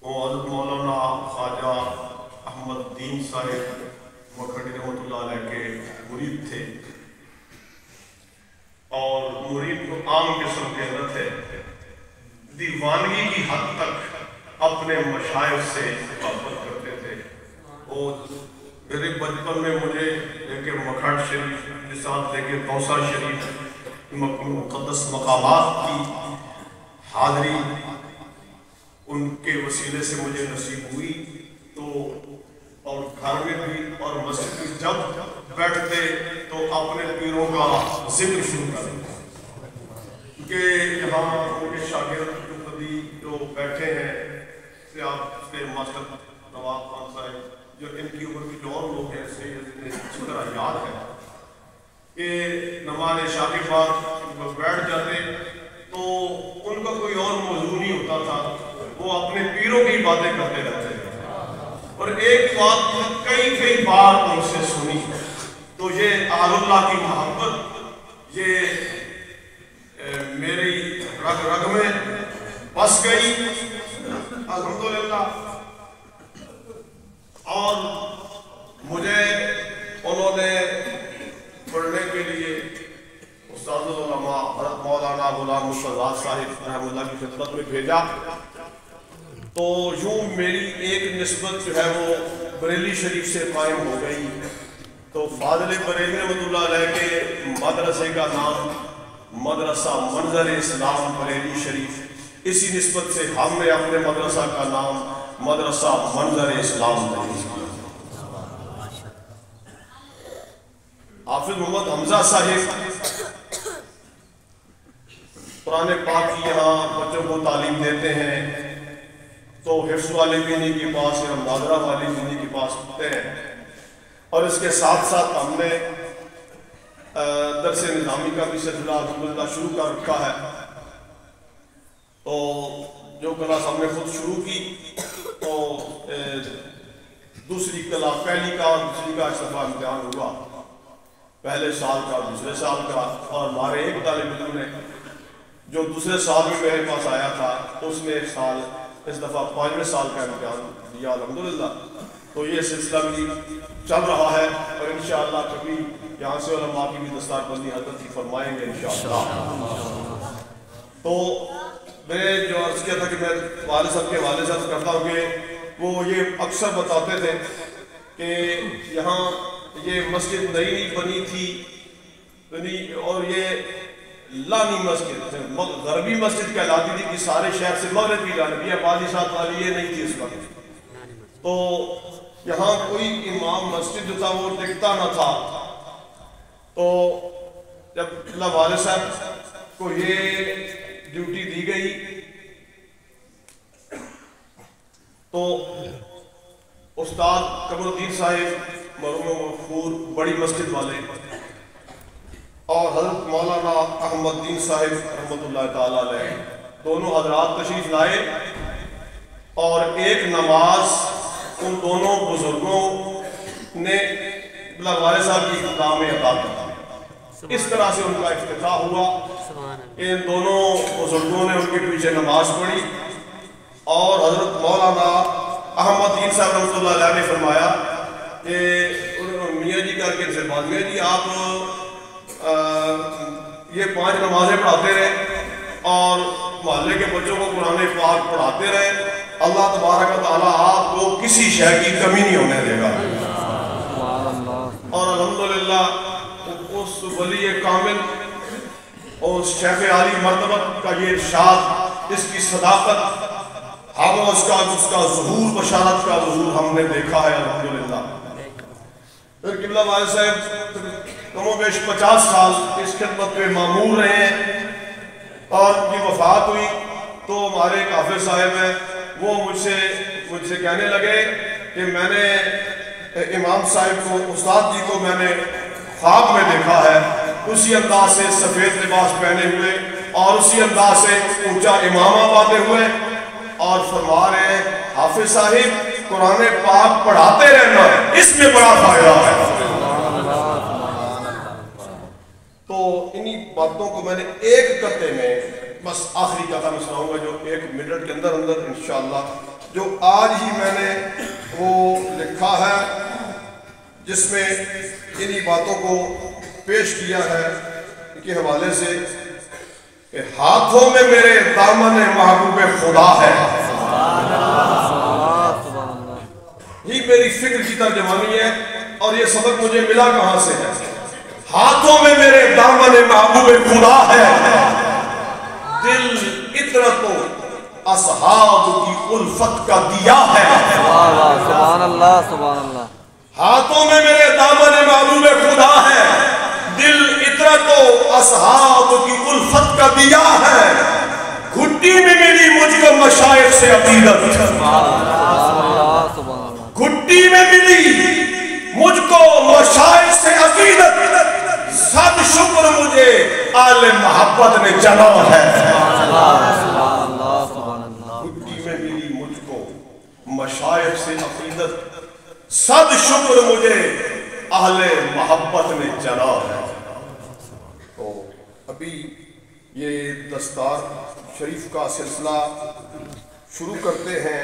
وہ حضرت مولانا خواجہ احمد دین صاحب مکھڈی رحمۃ اللہ علیہ کے مرید تھے، اور مرید کو عام قسم کے اندر تھے، دیوانگی کی حد تک اپنے مشائخ سے محبت کرتے تھے۔ وہ میرے بچپن میں مجھے لے کے مکھڈ شریف کے ساتھ لے کے توسا شریف مقدس مقامات کی حاضری ان کے وسیلے سے مجھے نصیب ہوئی، تو اور گھر میں بھی اور مسجد میں جب بیٹھتے تو اپنے پیروں کا ذکر شروع کر دیتے، کیونکہ یہاں ان کے شاگرد جو بیٹھے ہیں سے آپ کے ماسٹر نواب خان صاحب، جو ان کی عمر کے جو اور لوگ ہیں سے اسی طرح یاد ہے کہ نماز عشاء کے بعد بیٹھ جاتے تو ان کا کوئی اور موضوع نہیں ہوتا تھا، وہ اپنے پیروں کی باتیں کرتے رہتے تھے۔ اور ایک بات کئی بار ان سے سنی، تو یہ اہل اللہ کی محبت یہ میری رگ میں بس گئی الحمدللہ، اور مجھے انہوں نے پڑھنے کے لیے استاد العلماء حضرت مولانا غلام مرتضیٰ صاحب رحمۃ اللہ کی خدمت میں بھیجا، تو یوں میری ایک نسبت جو ہے وہ بریلی شریف سے قائم ہو گئی۔ تو فاضل بریلی رحمۃ اللہ علیہ کے مدرسے کا نام مدرسہ منظر اسلام بریلی شریف، اسی نسبت سے ہم نے اپنے مدرسہ کا نام مدرسہ منظر اسلام بریلی کیا۔ حافظ محمد حمزہ صاحب قرآن پاک کی یہاں بچوں کو تعلیم دیتے ہیں، تو حفظ والے بھی انہیں کے پاس یا ناظرہ والے بھی انہیں کے پاس ہوتے ہیں، اور اس کے ساتھ ساتھ ہم نے درس نظامی کا بھی سلسلہ الحمدللہ شروع کر رکھا ہے۔ تو جو کلاس ہم نے خود شروع کی تو دوسری کلاس پہلی کا اور دوسری کا اس دفعہ امتحان ہوا، پہلے سال کا دوسرے سال کا، اور ہمارے ایک طالب علم نے جو دوسرے سال میں میرے پاس آیا تھا اس نے اس دفعہ 5ویں سال کا امتحان دیا الحمدللہ۔ تو یہ سلسلہ بھی چل رہا ہے، اور انشاءاللہ کبھی یہاں سے علماء کی بھی دستار بندی حضرت کی فرمائیں گے انشاءاللہ۔ تو میں جو عرض کیا تھا کہ میں والد صاحب کے حوالے سے عرض کرتا ہوں کہ وہ یہ اکثر بتاتے تھے کہ یہاں یہ مسجد نئی بنی تھی، اور یہ لانی مسجد غربی مسجد کہلاتی تھی کہ سارے شہر سے مغرب کی جانب، یہ بادشاہ والی یہ نہیں تھی اس وقت۔ تو یہاں کوئی امام مسجد جو تھا وہ ٹکتا نہ تھا، تو جب اللہ والد صاحب کو یہ ڈیوٹی دی گئی تو استاد قمر الدین صاحب مرحوم مغفور بڑی مسجد والے اور حضرت مولانا احمد دین صاحب رحمۃ اللہ تعالیٰ علیہ دونوں حضرات تشریف لائے، اور ایک نماز ان دونوں بزرگوں نے اللہ والد صاحب کی اقدام میں ادا کی۔ اس طرح سے ان کا افتتاح ہوا، ان دونوں بزرگوں نے ان کے پیچھے نماز پڑھی، اور حضرت مولانا احمد دین صاحب رحمۃ اللہ علیہ نے فرمایا کہ میاں جی کر کے ان سے بات، میاں جی آپ یہ 5 نمازیں پڑھاتے رہے اور محلے کے بچوں کو قرآن پاک پڑھاتے رہے، اللہ تبارک و تعالیٰ آپ کو کسی شے کی کمی نہیں ہونے دے گا۔ اور الحمدللہ اس ولی کامل اور اس شیخ عالی مرتبت کا یہ ارشاد، اس کی صداقت، ہم اس کا ظہور، بشارت کا ظہور ہم نے دیکھا ہے الحمدللہ۔ پھر قبلہ والد صاحب کم و بیش 50 سال اس خدمت پہ مامور رہے ہیں، اور ان کی وفات ہوئی تو ہمارے ایک حافظ صاحب ہیں، وہ مجھ سے کہنے لگے کہ میں نے امام صاحب کو، استاد جی کو میں نے خواب میں دیکھا ہے، اسی انداز سے سفید لباس پہنے ہوئے اور اسی انداز سے اونچا امامہ باندھے ہوئے، اور فرما رہے ہیں حافظ صاحب قرآن پاک پڑھاتے رہنا، اس میں بڑا فائدہ ہے۔ تو انہی باتوں کو میں نے ایک قطعے میں بس آخری قطعہ میں سناؤں گا، جو 1 منٹ کے اندر انشاءاللہ جو آج ہی میں نے وہ لکھا ہے، جس میں انہی باتوں کو پیش کیا ہے ان کے حوالے سے کہ ہاتھوں میں میرے دامن محبوب خدا ہے. یہ میری فکر کی ترجمانی ہے اور یہ سبق مجھے ملا کہاں سے ہے؟ ہاتھوں میں میرے دامن محبوب خدا ہے، دل اطرت و اصحاب کی الفت کا دیا ہے. سبحان اللہ سبحان اللہ. ہاتھوں میں میرے دامن محبوب خدا ہے، دل اطرت و اصحاب کی الفت کا دیا ہے. گھٹی میں ملی مجھ کو مشائخ سے عقیدت، گھٹی میں ملی مجھ کو مشائخ سے عقیدت، صد شکر مجھے آل محبت نے جنا ہے. گھٹی میں ملی مجھ کو مشائخ سے عقیدت، صد شکر مجھے اہل محبت نے جنا ہے. تو ابھی یہ دستار شریف کا سلسلہ شروع کرتے ہیں.